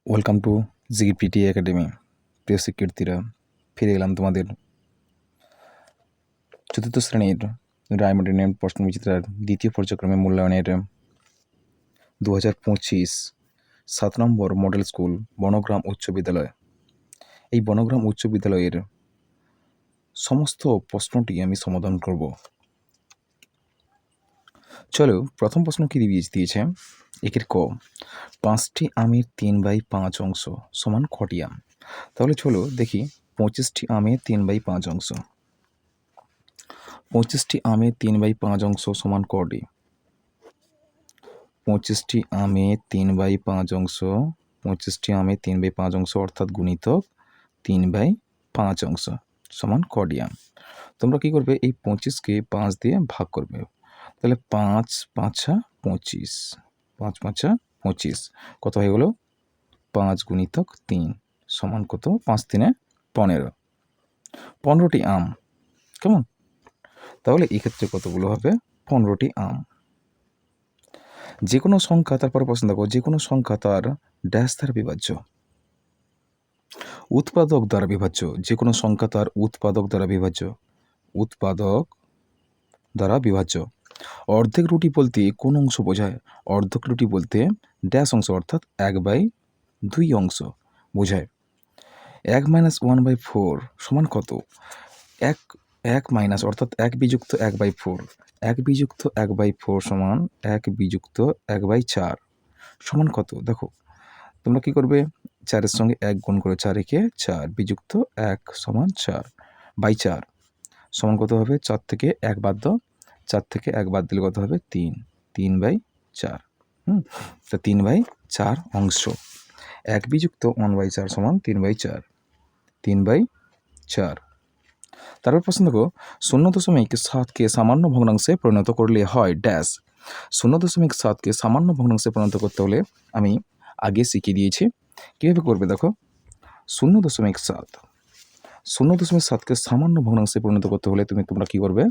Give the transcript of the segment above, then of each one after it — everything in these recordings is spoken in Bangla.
Welcome to GPT academy. প্রিয় শিক্ষার্থীরা, ফিরে এলাম তোমাদের চতুর্থ শ্রেণীর রায়মার্টিনের প্রশ্নবিচিত্রার দ্বিতীয় পর্যায়ক্রমে মূল্যায়নের 2025 7 নম্বর মডেল স্কুল বনগ্রাম উচ্চ বিদ্যালয়। এই বনগ্রাম উচ্চ বিদ্যালয়ের সমস্ত প্রশ্নটি আমি সমাধান করব। চলো, প্রথম প্রশ্ন কি দিয়েছে? একের ক, 5টি আমের 3/5 অংশ সমান কটি আম? তাহলে চলো দেখি, 25টি আমের 3/5 অংশ। 25টি আমের 3/5 অংশ সমান কটি? 25টি আমের 3/5 অংশ, 25টি আমের 3/5 অংশ অর্থাৎ গুণিতক 3/5 অংশ সমান কটি আম? তোমরা কি করবে, এই 25কে 5 দিয়ে ভাগ করবে। তাহলে 5 5 25, 5 5 25 কত হয়ে গেল? 5 গুণিতক 3 সমান কত? 5 3 15। 15টি আম, কেমন? তাহলে এক্ষেত্রে কতগুলো হবে? 15টি আম। যে কোনো সংখ্যা, তারপরে প্রশ্ন দেখো, যে কোনো সংখ্যা তার ড্যাশ দ্বারা বিভাজ্য, উৎপাদক দ্বারা বিভাজ্য। যে কোনো সংখ্যা তার উৎপাদক দ্বারা বিভাজ্য, উৎপাদক দ্বারা বিভাজ্য। অর্ধেক রুটি বলতে কোন অংশ বোঝায়? অর্ধেক রুটি বলতে ড্যাশ অংশ অর্থাৎ 1/2 অংশ বোঝায়। 1 - 1/4 সমান কত? 1 মাইনাস অর্থাৎ 1 বিযুক্ত 1/4, 1 বিযুক্ত 1/4 সমান 1 বিযুক্ত 1/4 সমান কত? দেখো, তোমরা কি করবে, 4-এর সঙ্গে 1 গুণ করে 4 রেখে 4 বিযুক্ত 1 সমান 4/4 সমান কত হবে? 4 থেকে 1 বাদ দাও, 4 থেকে 1 বাদ দিলে কত হবে? 3, 3/4। তা 3/4 অংশ। 1 বিযুক্ত 1/4 সমান 3/4, 3/4। তারপর প্রশ্ন দেখো, 0.7কে সামান্য ভগ্নাংশে পরিণত করলে হয় ড্যাশ। 0.7কে সামান্য ভগ্নাংশে পরিণত করতে হলে আমি আগে শিখিয়ে দিয়েছি কীভাবে করবে। দেখো, 0.7কে সামান্য ভগ্নাংশে পরিণত করতে হলে তোমরা কি করবে?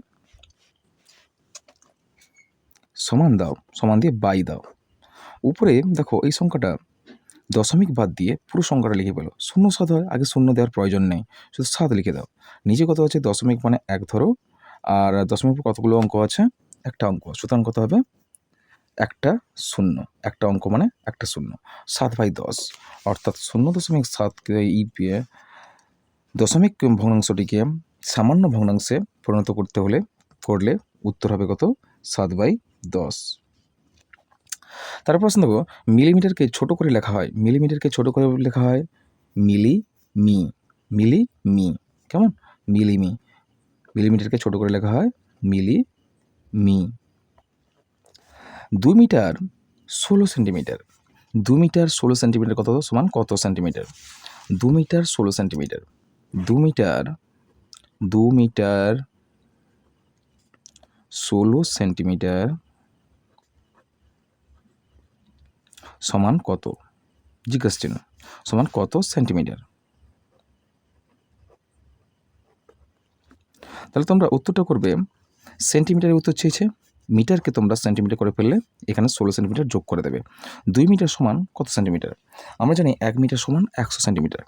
সমান দাও, সমান দিয়ে বাই দাও। উপরে দেখো, এই সংখ্যাটা দশমিক বাদ দিয়ে পুরো সংখ্যাটা লিখে পেলো। 0.7 হয়, আগে 0 দেওয়ার প্রয়োজন নেই, শুধু 7 লিখে দাও। নিচে কত আছে? দশমিক মানে 1 ধরো, আর দশমিক কতগুলো অঙ্ক আছে? একটা অঙ্ক, সুতরাং কত হবে? একটা শূন্য, একটা অঙ্ক মানে একটা শূন্য। 7/10 অর্থাৎ 0.7কে এই দশমিক ভগ্নাংশটিকে সামান্য ভগ্নাংশে পরিণত করলে উত্তর হবে কত? 7/10। তারপর প্রশ্ন দেখো, মিলিমিটারকে ছোট করে লেখা হয়। মিলিমিটারকে ছোট করে লেখা হয় মিলিমি, মিলিমি, কেমন? মিলিমি। মিলিমিটারকে ছোট করে লেখা হয় মিলিমি। 2 মিটার 16 সেন্টিমিটার। 2 মিটার 16 সেন্টিমিটার কত সমান কত centimetre? 2 metre 16 centimetre. 2 metre 16 centimetre সমান কত? জিজ্ঞাসা চিহ্ন। সমান কত সেন্টিমিটার? তাহলে তোমরা উত্তরটা করবে, সেন্টিমিটারের উত্তর চেয়েছে, মিটারকে তোমরা সেন্টিমিটার করে ফেললে এখানে 16 সেন্টিমিটার যোগ করে দেবে। 2 মিটার সমান কত সেন্টিমিটার? আমরা জানি 1 মিটার সমান 100 সেন্টিমিটার।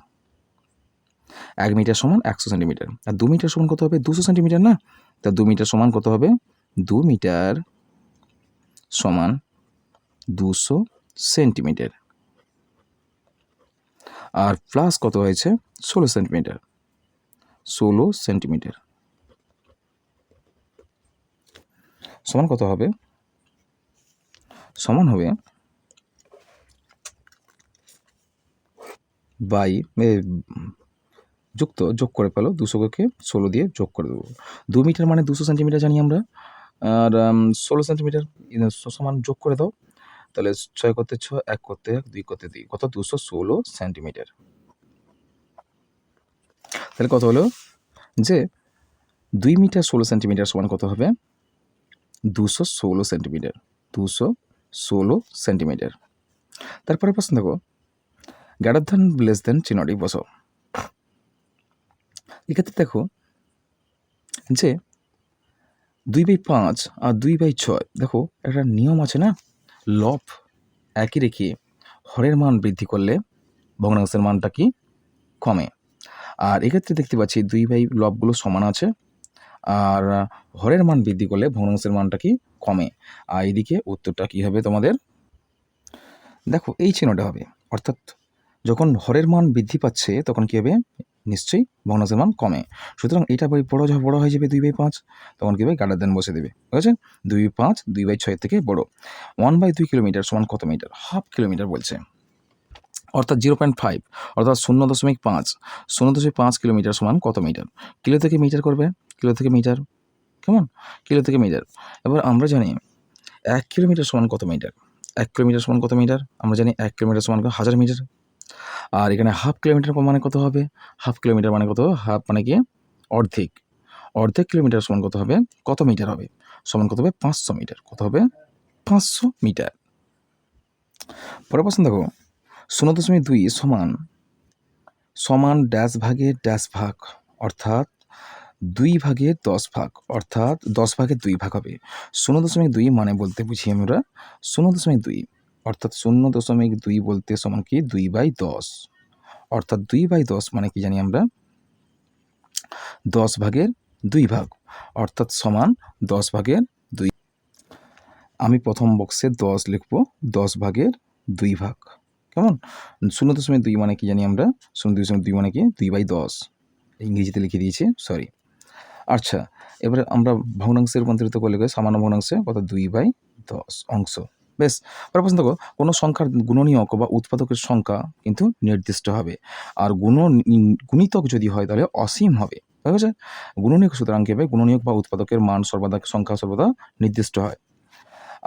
1 মিটার সমান 100 সেন্টিমিটার। আর 2 মিটার সমান কত হবে? 200 সেন্টিমিটার না? তা 2 মিটার সমান কত হবে? 2 মিটার সমান 200 সেন্টিমিটার। আর প্লাস কত হয়েছে? 16 সেন্টিমিটার। 16 সেন্টিমিটার সমান কত হবে? সমান হবে যোগ করে পেলো, 200কে 16 দিয়ে যোগ করে দেবো। 2 মিটার মানে 200 সেন্টিমিটার জানি আমরা, আর 16 সেন্টিমিটার সমান যোগ করে দাও। তাহলে 6 করতে 6, 1 করতে 1, 2 করতে 2, কত? 216 সেন্টিমিটার। তাহলে কত হলো? যে 2 মিটার 16 সেন্টিমিটার সমান কত হবে? 216 সেন্টিমিটার। 216 সেন্টিমিটার। তারপরে প্রশ্ন দেখো, গ্রেটার দ্যান লেস দ্যান চিহ্নটি বসাও। এক্ষেত্রে দেখো যে 2/5 আর 2/6, দেখো একটা নিয়ম আছে না, লব একই রেখে হরের মান বৃদ্ধি করলে ভগ্নাংশের মানটা কি কমে। আর এক্ষেত্রে দেখতে পাচ্ছি 2 লবগুলো সমান আছে, আর হরের মান বৃদ্ধি করলে ভগ্নাংশের মানটা কি কমে। আর এদিকে উত্তরটা কি হবে তোমাদের, দেখো এই চিহ্নটা হবে, অর্থাৎ যখন হরের মান বৃদ্ধি পাচ্ছে তখন কী হবে, নিশ্চয়ই ভগ্নাংশের মান কমে। সুতরাং এটা বড় হয়ে যাবে 2/5, তখন কী হবে গ্রেটার দেন বসে দেবে, ঠিক আছে। 2/5 2/6 থেকে বড়। 1/2 কিলোমিটার সমান কত মিটার, হাফ কিলোমিটার বলছে, অর্থাৎ 0.5, অর্থাৎ 0.5 0.5 কিলোমিটার সমান কত মিটার। কিলো থেকে মিটার করবে, কিলো থেকে মিটার, কেমন, কিলো থেকে মিটার। এবার আমরা জানি 1 কিলোমিটার সমান কত মিটার, 1 কিলোমিটার সমান কত মিটার, আমরা জানি 1 কিলোমিটার সমান 1000 মিটার। আর এখানে হাফ কিলোমিটার মানে কত হবে, হাফ কিলোমিটার মানে কত, হাফ মানে কি অর্ধেক, অর্ধেক কিলোমিটার সমান কত হবে, কত মিটার হবে, সমান কত হবে 500 মিটার, কত হবে 500 মিটার। পরের প্রশ্ন দেখো, 0.2 সমান সমান ড্যাশ ভাগের ড্যাশ ভাগ, অর্থাৎ 2/10 ভাগ, অর্থাৎ 10 ভাগের 2 ভাগ হবে। 0.2 মানে বলতে বুঝি আমরা 0.2, অর্থাৎ 0.2 বলতে সমান কি 2/10, অর্থাৎ 2/10 মানে কি জানি আমরা 10 ভাগের 2 ভাগ, অর্থাৎ সমান 10 ভাগের 2। আমি প্রথম বক্সে 10 লিখব, 10 ভাগের 2 ভাগ, কেমন। 0.2 মানে কি জানি আমরা, 0.2 মানে কি 2/10, ইংরেজিতে লিখে দিয়েছি, সরি। আচ্ছা, এবারে আমরা ভগ্নাংশে রূপান্তরিত করলে সামান্য ভগ্নাংশে, অর্থাৎ 2/10 অংশ। বেশ, পরের প্রশ্ন দেখো, কোনো সংখ্যার গুণনীয়ক বা উৎপাদকের সংখ্যা কিন্তু নির্দিষ্ট হবে, আর গুণিতক যদি হয় তাহলে অসীম হবে, ঠিক আছে। গুণনীয়ক সুতরাং কী হবে, গুণনীয়ক বা উৎপাদকের মান সংখ্যা সর্বদা নির্দিষ্ট হয়।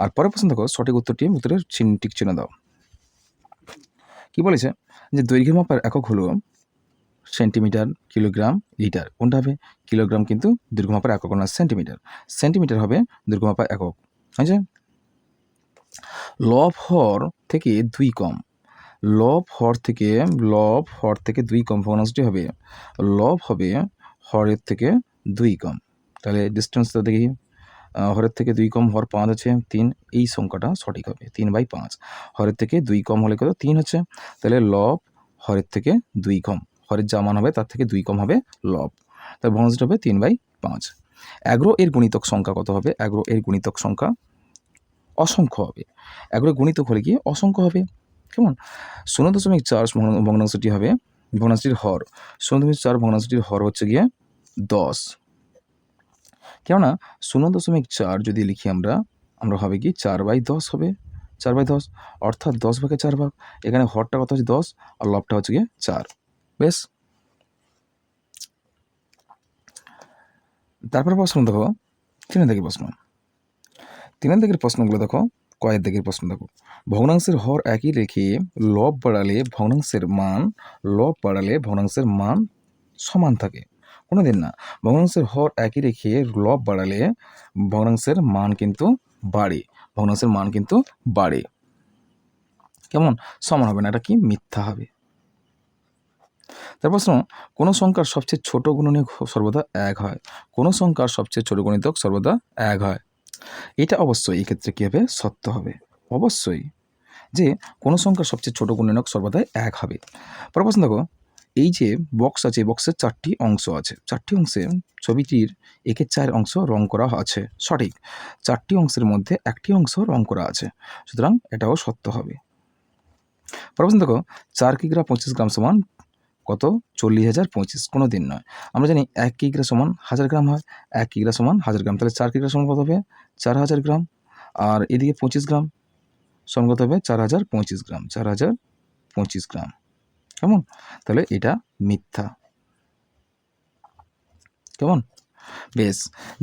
আর পরের প্রশ্ন দেখো, সঠিক উত্তরটি উত্তরের টিক চিহ্ন দাও। কি বলেছে, যে দৈর্ঘ্য মাপার একক হলো সেন্টিমিটার, কিলোগ্রাম, লিটার, কোনটা হবে, কিলোগ্রাম কিন্তু দৈর্ঘ্য মাপার একক না, সেন্টিমিটার, সেন্টিমিটার হবে দৈর্ঘ্য মাপার একক, আছে। লব হর থেকে 2 কম, লব হর থেকে 2 কম ভগ্নাংশটি হবে, লব হবে হরের থেকে 2 কম, তাহলে ডিস্টেন্সটা দেখি, হরের থেকে 2 কম, হর 5 আছে 3, এই সংখ্যাটা সঠিক হবে 3/5, হরের থেকে 2 কম হলে কত 3 হচ্ছে, তাহলে লব হরের থেকে 2 কম, হরের যা মান হবে তার থেকে 2 কম হবে লব, তাহলে ভগ্নাংশটা হবে 3/5। 11 এর গুণিতক সংখ্যা কত হবে, 11 এর গুণিতক সংখ্যা অসংখ্য হবে, 11 গুণিতক হলে কি অসংখ্য হবে, কেমন। 0.4 ভগ্নাংশটি হবে, ভগ্নাংশটির হর 0.4 ভগ্নাংশটির হর হচ্ছে গিয়ে 10, কেননা 0.4 যদি লিখি আমরা হবে কি 4/10 হবে, 4/10, অর্থাৎ 10 ভাগে 4 ভাগ, এখানে হরটা কত হচ্ছে 10 আর লবটা হচ্ছে গিয়ে 4। বেশ, তারপরে প্রশ্ন দেখো 3 দিকের প্রশ্ন, 3 দিকের প্রশ্নগুলো দেখো, কয়ের দিকের প্রশ্ন দেখো, ভগ্নাংশের হর একই রেখে লব বাড়ালে ভগ্নাংশের মান সমান থাকে, কোনোদিন না। ভগ্নাংশের হর একই রেখে লব বাড়ালে ভগ্নাংশের মান কিন্তু বাড়ে, কেমন, সমান হবে না, এটা কি মিথ্যা হবে। তার প্রশ্ন, কোনো সংখ্যার সবচেয়ে ছোট গুণনীয়ক সর্বদা 1 হয়, কোনো সংখ্যার সবচেয়ে ছোট গুণিতক সর্বদা 1 হয়, এটা অবশ্যই এই ক্ষেত্রে কী হবে, সত্য হবে, অবশ্যই, যে কোনো সংখ্যার সবচেয়ে ছোট গুণনীয়ক সর্বদা 1 হবে। পরের প্রশ্ন দেখো, এই যে বক্স আছে, বক্সের 4টি অংশ আছে, 4টি অংশে ছবিটির একের 4 অংশ রং করা আছে, সঠিক, 4টি অংশের মধ্যে 1টি অংশ রং করা আছে, সুতরাং এটাও সত্য হবে। পরের প্রশ্ন দেখো, 4 কিগ্রা 25 গ্রাম সমান কত, 40,025, কোনো দিন নয়। আমরা জানি 1 কিগ্রা সমান 1000 গ্রাম হয়, 1 কিগ্রা সমান 1000 গ্রাম, তাহলে 4 কিগ্রা সমান কত হবে 4000 গ্রাম, আর এদিকে 25 গ্রাম সমান কত হবে 4025 গ্রাম, 4025 গ্রাম, কেমন, তাহলে এটা মিথ্যা, কেমন। বেশ,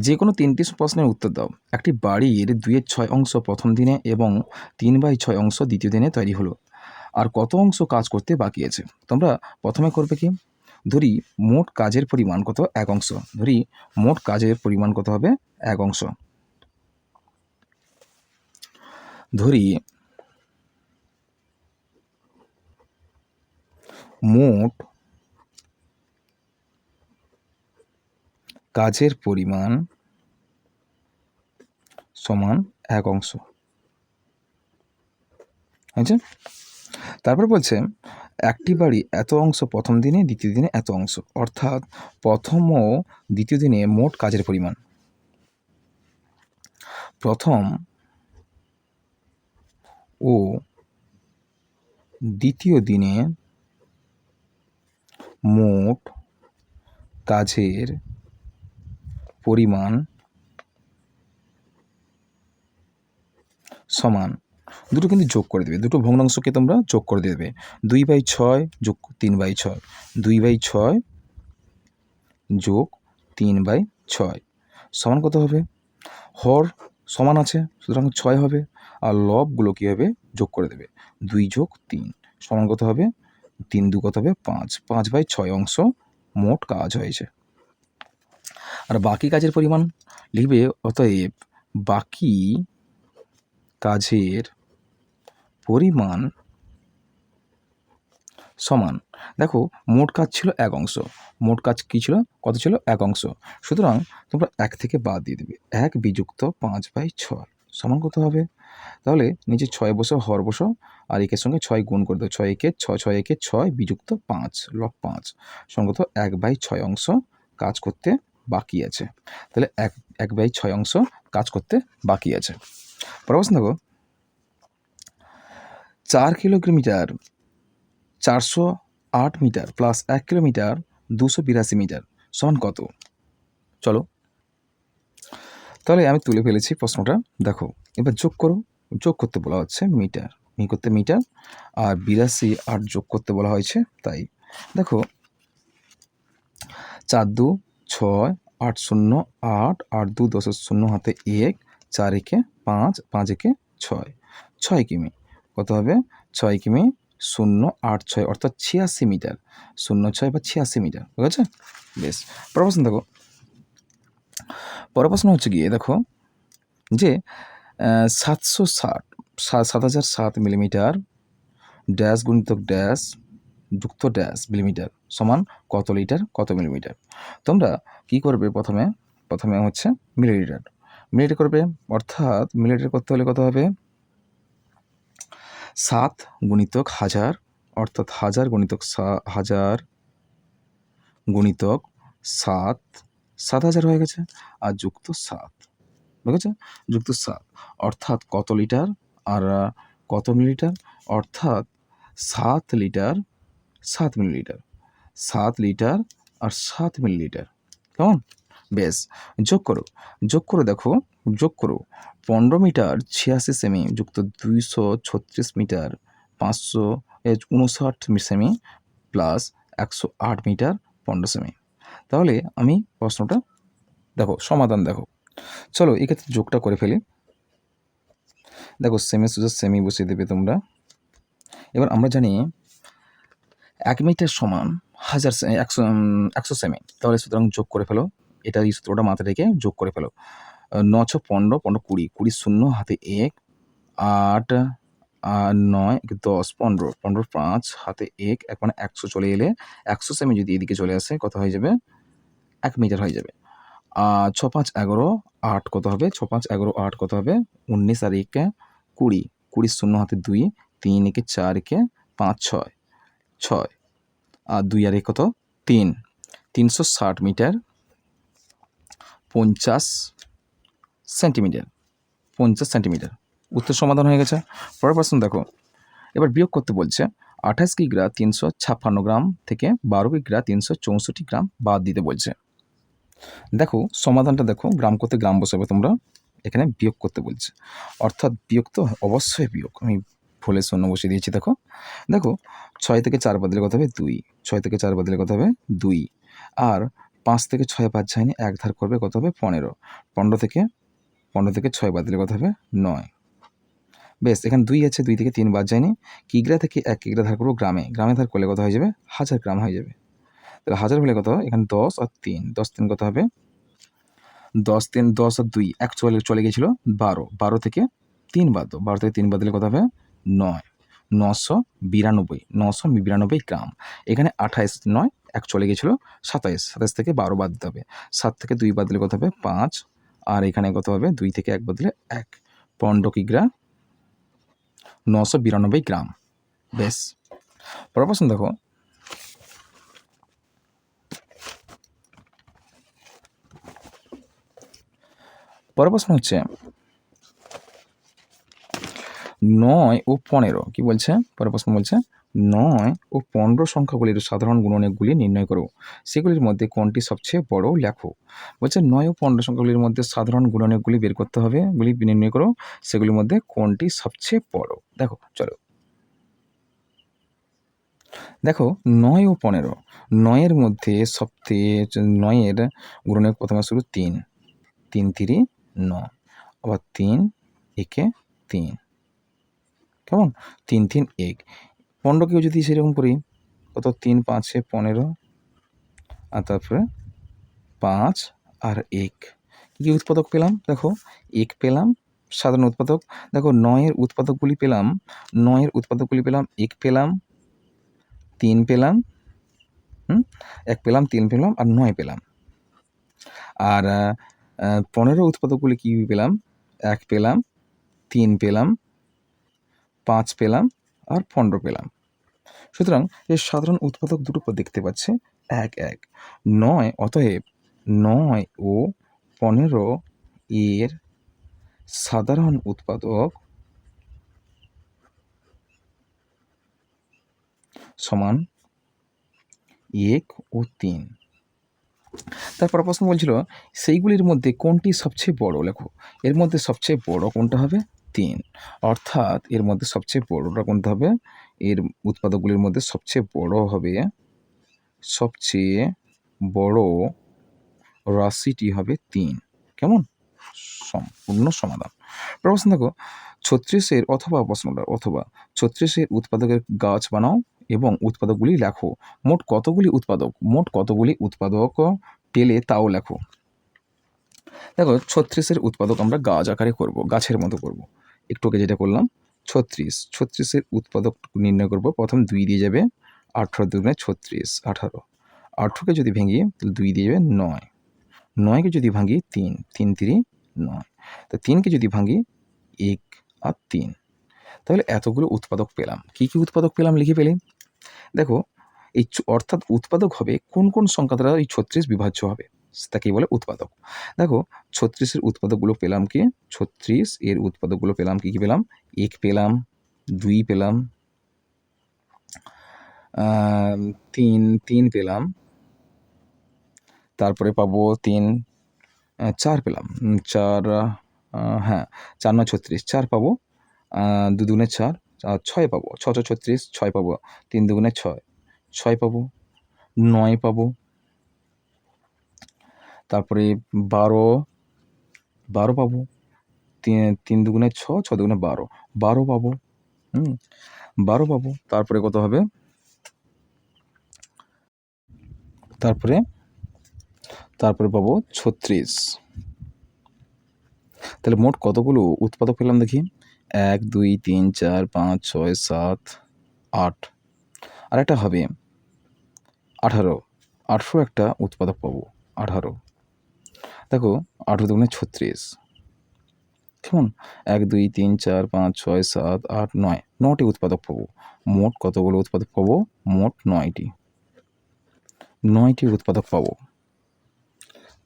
যে কোনো 3টি প্রশ্নের উত্তর দাও। একটি বাড়ির 2/6 অংশ প্রথম দিনে এবং 3/6 অংশ দ্বিতীয় দিনে তৈরি হলো, আর কত অংশ কাজ করতে বাকি আছে। তোমরা প্রথমে করবে কি, ধরি মোট কাজের পরিমাণ কত, 1 অংশ, ধরি মোট কাজের পরিমাণ কত হবে 1 অংশ, ধরি মোট কাজের পরিমাণ সমান 1 অংশ, আচ্ছা। তারপর বলছে একটি বাড়ি এত অংশ প্রথম দিনে, দ্বিতীয় দিনে এত অংশ, অর্থাৎ প্রথম ও দ্বিতীয় দিনে মোট কাজের পরিমাণ। প্রথম ও দ্বিতীয় দিনে মোট কাজের পরিমাণ সমান, দুটো কিন্তু যোগ করে দেবে, দুটো ভগ্নাংশকে তোমরা যোগ করে দেবে। 2/6 যোগ 3/6, 2/6 যোগ 3/6 সমান কত হবে? হর সমান আছে, সুতরাং 6 হবে, আর লবগুলো কী হবে? যোগ করে দেবে। 2 যোগ 3 সমান কত হবে? 3 2 কত হবে? 5, 5/6 অংশ মোট কাজ হয়েছে। আর বাকি কাজের পরিমাণ লিখবে, অতএব বাকি কাজের পরিমাণ সমান। দেখো মোট কাজ ছিল 1 অংশ, মোট কাজ কী ছিল? কত ছিল? 1 অংশ, সুতরাং তোমরা 1 থেকে বাদ দিয়ে দেবে, 1 বিযুক্ত 5/6 সমান কত হবে? তাহলে নিচে 6 বসো, হর বসো, আর একের সঙ্গে 6 গুণ করে দেবো, 6 একে 6, 6 একে 6 বিযুক্ত 5 লব 5 সমান কত? 1/6 অংশ কাজ করতে বাকি আছে। তাহলে 1/6 অংশ কাজ করতে বাকি আছে। পরের প্রশ্ন দেখো, 4 kilometre 408 metre plus 1 kilometre 282 metre সমান কত? চলো, তাহলে আমি তুলে ফেলেছি প্রশ্নটা। দেখো এবার যোগ করো, যোগ করতে বলা হচ্ছে মিটার, করতে মিটার, আর 82 8 যোগ করতে বলা হয়েছে, তাই দেখো 4 2 6 8 0 8 8 2 10 0 হাতে 1, 4 একে 5, 5 একে 6, 6 কিমি কত হবে? 6 কিমি 0 8 6 অর্থাৎ 86 মিটার, 0 6 বা 86 মিটার, ঠিক আছে? বেশ, পরের প্রশ্ন দেখো, পরের প্রশ্ন হচ্ছে গিয়ে দেখো যে 7007 মিলিমিটার ড্যাশ গুণিতক ড্যাশ যুক্ত ড্যাশ মিলিমিটার সমান কত লিটার কত মিলিমিটার? তোমরা কি করবে? প্রথমে হচ্ছে মিলিলিটার করবে, অর্থাৎ মিলিলিটার করতে হলে কত হবে? 7 গুণিতক 1000, অর্থাৎ 1000 গুণিতক 1000 গুণিতক 7, 7000 হয়ে গেছে, আর যুক্ত 7, ঠিক আছে? যুক্ত 7 অর্থাৎ কত লিটার আর কত মিলিলিটার? অর্থাৎ 7 লিটার 7 মিলিলিটার, 7 লিটার আর 7 মিলিলিটার, কেমন? বেশ, যোগ করো দেখো, যোগ করো 15 মিটার 86 সেমি যুক্ত 236 মিটার 559 সেমি প্লাস 108 মিটার 15 সেমি। তাহলে আমি প্রশ্নটা দেখো, সমাধান দেখো, চলো এক্ষেত্রে যোগটা করে ফেলি। দেখো সেমি সোজা সেমি বসিয়ে দেবে তোমরা। এবার আমরা জানি 1 মিটার সমান 100 সেমি, তাহলে সুতরাং যোগ করে ফেলো, এটা এই সূত্রটা মাথায় রেখে যোগ করে ফেলো। 9 6 15 15 20 20 শূন্য হাতে 1, 8 আর 9 10 15 15 5 হাতে 1 1 মানে 100 চলে এলে 100 সেমি যদি এদিকে চলে আসে কত হয়ে যাবে? 1 মিটার হয়ে যাবে। 6 5 11 8 কত হবে? 6 5 11 8 কত হবে? 19 আর 1 20 20 শূন্য হাতে 2 3 একে 4 একে 5 6 6 আর 2 আর 1 কত? 3 360 মিটার 50 সেন্টিমিটার, 50 সেন্টিমিটার। উত্তর সমাধান হয়ে গেছে। পরের প্রশ্ন দেখো, এবার বিয়োগ করতে বলছে 28 কিগ্রা 356 গ্রাম থেকে 12 কিগ্রা 364 গ্রাম বাদ দিতে বলছে। দেখো সমাধানটা দেখো, গ্রাম করতে গ্রাম বসাবে তোমরা, এখানে বিয়োগ করতে বলছে, অর্থাৎ বিয়োগ তো অবশ্যই বিয়োগ, আমি ভুলে শূন্য বসিয়ে দিয়েছি। দেখো দেখো 6 থেকে 4 বাদ দিলে কত হবে? 2, 6 থেকে 4 বাদ দিলে কত হবে? 2, আর 5 থেকে 6 বাদ যায়নি, এক ধার করবে, কত হবে? 15, 15 থেকে 6 বাদ দিলে কত হবে? 9। বেশ, এখানে 2 আছে, 2 থেকে 3 বাদ যায়নি, কিগ্রা থেকে 1 কিগ্রা ধার করবো গ্রামে, গ্রামে ধার করলে কত হয়ে যাবে? 1000 গ্রাম হয়ে যাবে। তাহলে 1000 হলে কত হবে? এখানে 10 আর 3, 10 3 কত হবে? 10 3 10 আর 2 1 চলে গেছিলো 12, 12 থেকে 3 বাদ দাও, 12 থেকে 3 বাদ দিলে কত হবে? 9, 992 গ্রাম। এখানে 28 9 1 চলে গেছিলো 27, 27 থেকে 12 বাদ দিতে হবে, 7 থেকে 2 বাদ দিলে কত হবে? 5, আর এখানে কত হবে? 2 থেকে 1 বাদ দিলে 1, 15 কিগ্রা 992 গ্রাম। বেশ, পরের প্রশ্ন দেখো, পরের প্রশ্ন হচ্ছে 9 ও 15। কি বলছে? পরের প্রশ্ন বলছে 9 ও 15 সংখ্যাগুলির সাধারণ গুণনীয়কগুলি নির্ণয় করো, সেগুলির মধ্যে কোনটি সবচেয়ে বড় লেখো। বলছে 9 ও 15 সংখ্যাগুলির মধ্যে সাধারণ গুণনীয়কগুলি বের করতে হবে, গুলি নির্ণয় করো, সেগুলির মধ্যে কোনটি সবচেয়ে বড়। দেখো চলো, দেখো 9 ও 15, 9-এর মধ্যে সবচেয়ে 9-এর গুণনীয়ক প্রথমে শুরু 3, 3 3 9, আবার 3 একে 3, কেমন, 3 3 1। 15কেও যদি সেরকম করি, কত, 3 5 15, আর তারপরে 5 আর 1, কী উৎপাদক পেলাম? দেখো 1 পেলাম, সাধারণ উৎপাদক। দেখো 9-এর উৎপাদকগুলি পেলাম, 9-এর উৎপাদকগুলি পেলাম, 1 পেলাম, 3 পেলাম, 1 পেলাম, 3 পেলাম, আর 9 পেলাম। আর 15 উৎপাদকগুলি কী পেলাম? 1 পেলাম, 3 পেলাম, 5 পেলাম, আর 15 পেলাম। সুতরাং এর সাধারণ উৎপাদক দুটো দেখতে পাচ্ছে 1 1। 9, অতএব 9 ও 15 এর সাধারণ উৎপাদক সমান 1 ও 3। তারপর প্রশ্ন বলছিল সেইগুলির মধ্যে কোনটি সবচেয়ে বড় লেখো। এর মধ্যে সবচেয়ে বড় কোনটা হবে? 3। অর্থাৎ এর মধ্যে সবচেয়ে বড়টা কোনটা হবে? এর উৎপাদকগুলির মধ্যে সবচেয়ে বড় হবে, সবচেয়ে বড় রাশিটি হবে 3। কেমন? সম্পূর্ণ সমাধান। প্রশ্ন দেখো, 36-এর অথবা প্রশ্নটা অথবা 36-এর উৎপাদকের গাছ বানাও এবং উৎপাদকগুলি লেখো। মোট কতগুলি উৎপাদক পেলে তাও লেখো। দেখো 36-এর উৎপাদক আমরা গাছ আকারে করব, গাছের মতো করব। একটু আগে যেটা করলাম, 36-এর উৎপাদক নির্ণয় করব। প্রথম 2 দিয়ে যাবে, 18 দুগুণে 36, 18। 18কে যদি ভেঙি তাহলে 2 দিয়ে যাবে 9, 9কে যদি ভাঙি 3, 3 3 9। তো 3কে যদি ভাঙি 1 আর 3, তাহলে এতগুলো উৎপাদক পেলাম। কি কি উৎপাদক পেলাম লিখে ফেলি। দেখো এই অর্থাৎ উৎপাদক হবে কোন কোন সংখ্যা দ্বারা এই 36 বিভাজ্য হবে, তাকেই বলে উৎপাদক। দেখো 36-এর উৎপাদকগুলো পেলাম কি, 36 এর উৎপাদকগুলো পেলাম কি কি পেলাম? 1 পেলাম, 2 পেলাম, 3 পেলাম, তারপরে পাবো 3, 4 পেলাম, 4, হ্যাঁ 4 9 36, 4 পাবো, 2 দুগুণে 4, 6 পাবো, 6 6 36, 6 পাবো, 3 দুগুণে 6, 6 পাবো, 9 পাবো, তারপরে 12 পাবো, 3 দুগুণে 6, 6 দুগুণে 12, 12 পাবো, 12 পাবো। তারপরে কত হবে? তারপরে পাবো 36। তাহলে মোট কতগুলো উৎপাদক পেলাম দেখি? 1 2 3 4 5 6 7 8, আর একটা হবে 18, 18 একটা উৎপাদক পাবো, 18। দেখো 18 দুগুণে 36, কেমন? 1 2 3 4 5 6 7 8 9, 9টি উৎপাদক পাবো। মোট কতগুলো উৎপাদক পাবো? মোট 9টি, 9টি উৎপাদক পাবো।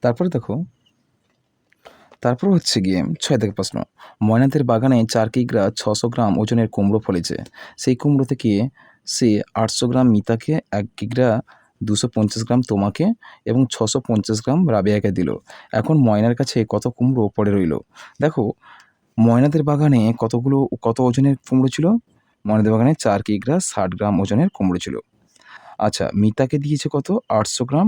তারপরে দেখো, তারপর হচ্ছে গিয়ে 6 থেকে প্রশ্ন, ময়নাদের বাগানে 4 কিগ্রা 600 গ্রাম ওজনের কুমড়ো ফলেছে। সেই কুমড়ো থেকে সে 800 গ্রাম মিতাকে, 1 কিগ্রা 250 গ্রাম তোমাকে এবং 650 গ্রাম রাবেয়াকে দিল। এখন ময়নার কাছে কত কুমড়ো পড়ে রইল? দেখো ময়নাদের বাগানে কত ওজনের কুমড়ো ছিল? ময়নাদের বাগানে 4 কিগ্রা 60 গ্রাম ওজনের কুমড়ো ছিল। আচ্ছা, মিতাকে দিয়েছে কত? 800 গ্রাম।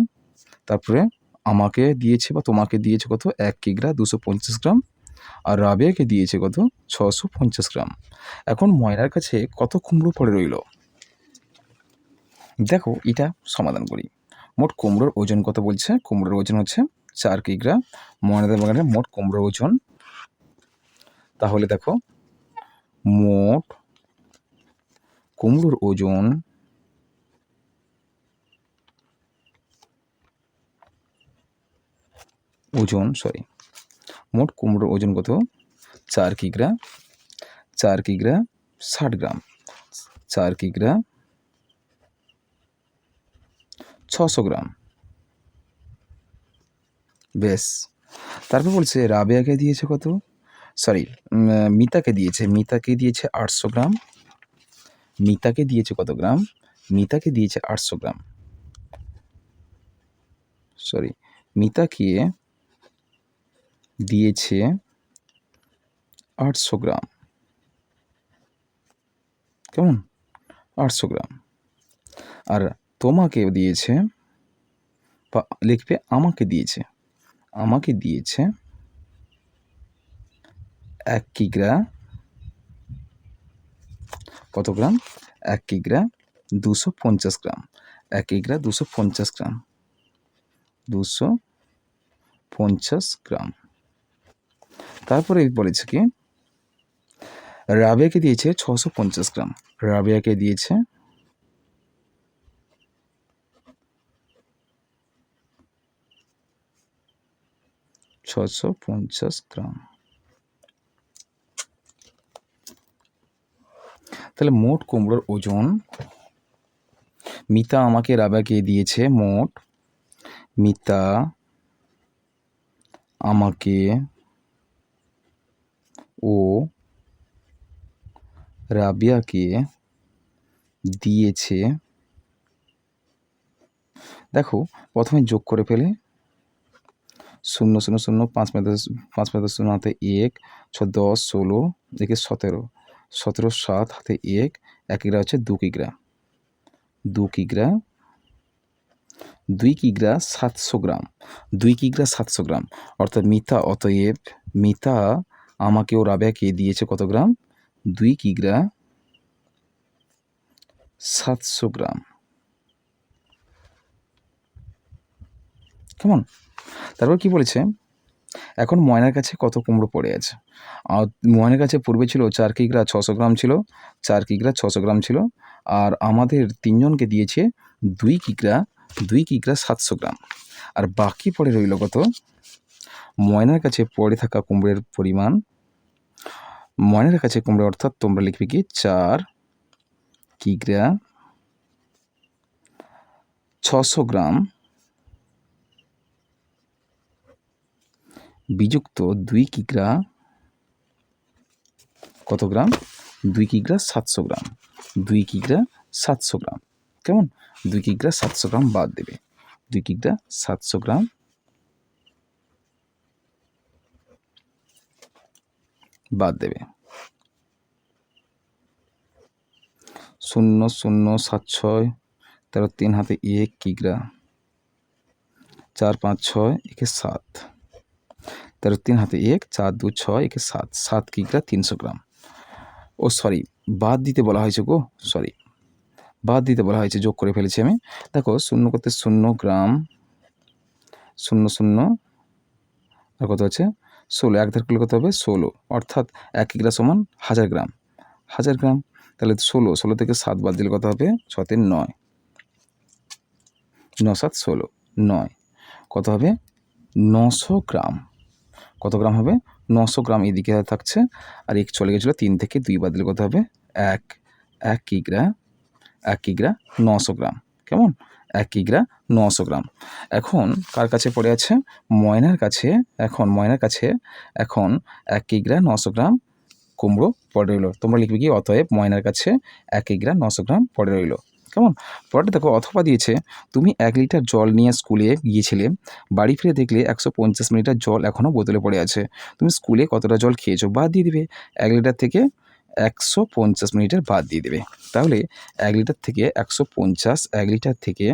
তারপরে আমাকে দিয়েছে বা তোমাকে দিয়েছে কত? 1 কিগ্রা 250 গ্রাম। আর রাবেয়াকে দিয়েছে কত? 650 গ্রাম। এখন ময়নার কাছে কত কুমড়ো পড়ে রইল? দেখো এটা সমাধান করি। মোট কুমড়োর ওজন কত বলছে? কুমড়োর ওজন হচ্ছে 4 কিগ্রা। ময়নাদের বাগানে মোট কুমড়োর ওজন, তাহলে দেখো মোট কুমড়োর ওজন মোট কুমড়োর ওজন কত? 4 কিগ্রা 60 গ্রাম। 4 কিগ্রা 600 গ্রাম। বেশ, তারপর বলছে রাবেয়াকে দিয়েছে কত, মিতাকে দিয়েছে 800 গ্রাম। মিতাকে দিয়েছে কত গ্রাম? মিতাকে দিয়েছে 800 গ্রাম। মিতাকে দিয়েছে 800 গ্রাম। কেমন? 800 গ্রাম। আর তোমাকে দিয়েছে, বা লিখবে আমাকে দিয়েছে 1 কিগ্রা কত গ্রাম? 1 কিগ্রা 250 গ্রাম। 1 কিগ্রা 250 গ্রাম। 250 গ্রাম। তারপরে বলেছে কি রাবেয়াকে দিয়েছে 650 গ্রাম। রাবেয়াকে দিয়েছে 650 গ্রাম। তাহলে মোট কুমড়োর ওজন, মিতা আমাকে রাবেয়াকে দিয়েছে, মোট মিতা আমাকে ও রাবেয়াকে দিয়েছে, দেখো প্রথমে যোগ করে ফেলে, 0 0 0 5 5 0 হাতে 1 6 10 16 দেখে 17 17 7 হাতে 1 1 কিগ্রা হচ্ছে 2 কিগ্রা 2 কিগ্রা 2 কিগ্রা 700 গ্রাম। 2 কিগ্রা 700 গ্রাম, অর্থাৎ মিতা আমাকে ও রাবেয়াকে দিয়েছে কত গ্রাম? 2 কিগ্রা 700 গ্রাম। কেমন? তারপর কি বলেছে, এখন ময়নার কাছে কত কুমড়ো পড়ে আছে? আর ময়নার কাছে পূর্বে ছিল 4 কিগ্রা 600 গ্রাম ছিল, 4 কিগ্রা 600 গ্রাম ছিল। আর আমাদের তিনজনকে দিয়েছে 2 কিগ্রা 700 গ্রাম। আর বাকি পড়ে রইল কত? ময়নার কাছে পড়ে থাকা কুমড়োর পরিমাণ, ময়নার কাছে কুমড়ো, অর্থাৎ তোমরা লিখবে কি 4 কিগ্রা 600 গ্রাম বিযুক্ত 2 কিগ্রা কত গ্রাম? 2 কিগ্রা 700 গ্রাম। 2 কিগ্রা 700 গ্রাম। কেমন? 2 কিগ্রা 700 গ্রাম বাদ দেবে। 2 কিগ্রা 700 গ্রাম বাদ দেবে। 0 0 7 6 13 3 হাতে 1 কিগ্রা 4 5 6 একে 7 13 3 হাতে 1 4 2 6 একে 7 7 কিগ্রা 300 গ্রাম। বাদ দিতে বলা হয়েছে গো, বাদ দিতে বলা হয়েছে, যোগ করে ফেলেছি আমি। দেখো 0 করতে 0 গ্রাম 0 0 আর কত আছে 16, 1 ধার করলে কত হবে 16, অর্থাৎ 1 কিগ্রা সমান 1000 গ্রাম। 1000 গ্রাম, তাহলে 16 থেকে 7 বাদ দিলে কত হবে? 6 3 9, 9 7 16, 9 কত হবে? 900 গ্রাম। কত গ্রাম হবে? 900 গ্রাম এদিকে থাকছে, আর এক চলে গেছিলো, 3 থেকে 2 বাদ দিলে কত হবে? 1 কিগ্রা 900 গ্রাম। কেমন? 1 কিগ্রা 900 গ্রাম। এখন কার কাছে পড়ে আছে? ময়নার কাছে। এখন 1 কিগ্রা 900 গ্রাম কুমড়ো পড়ে রইল। তোমরা লিখবে কি? অতএব ময়নার কাছে 1 কিগ্রা 900 গ্রাম পড়ে রইল। কেমন? পরেরটা দেখো, অথবা দিয়েছে তুমি 1 লিটার জল নিয়ে স্কুলে গিয়েছিলে, বাড়ি ফিরে দেখলে 150 মিলিটার জল এখনও বোতলে পড়ে আছে। তুমি স্কুলে কতটা জল খেয়েছো? বাদ দিয়ে দিবে। 1 লিটার থেকে 150 মিলিটার বাদ দিয়ে দেবে। তাহলে 1 লিটার থেকে 150, 1 লিটার থেকে,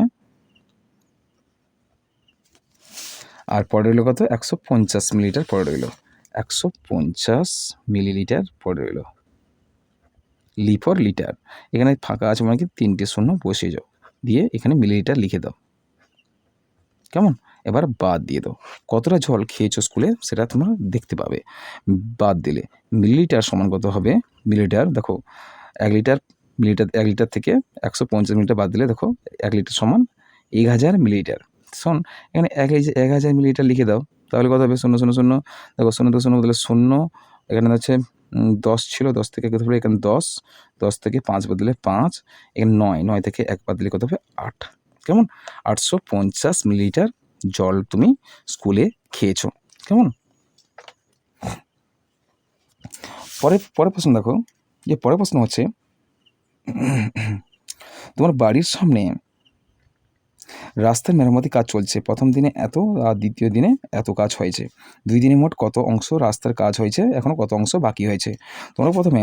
আর পড়ে রইল কত? 150 মিলিলিটার পড়ে রইল। 150 মিলিলিটার পড়ে রইল। লি ফর লিটার, এখানে ফাঁকা আছে মানে কি 3টে শূন্য বসিয়ে যাও, দিয়ে এখানে মিলিলিটার লিখে দাও। কেমন? এবার বাদ দিয়ে দাও। কতটা জল খেয়েছো স্কুলে সেটা তোমরা দেখতে পাবে। বাদ দিলে মিলিলিটার সমান কত হবে? মিলিলিটার দেখো 1 লিটার থেকে 150 মিলিলিটার বাদ দিলে দেখো 1 লিটার সমান 1000 মিলিলিটার। শোন, এখানে 1000 মিলিলিটার লিখে দাও, তাহলে কত হবে? 0 0 0, দেখো 0 থেকে 0 বদলে 0, এখানে হচ্ছে 10 ছিল, 10 থেকে কত হবে এখানে 10, 10 থেকে 5 বাদ দিলে 5, এখানে 9, 9 থেকে 1 বাদ দিলে কত হবে 8, কেমন? 850 মিলিলিটার জল তুমি স্কুলে খেয়েছো, কেমন? পরের প্রশ্ন দেখো, যে পরের প্রশ্ন হচ্ছে তোমার বাড়ির সামনে রাস্তার মেরামতি কাজ চলছে, প্রথম দিনে এত আর দ্বিতীয় দিনে এত কাজ হয়েছে, 2 দিনে মোট কত অংশ রাস্তার কাজ হয়েছে, এখনও কত অংশ বাকি হয়েছে? তোমরা প্রথমে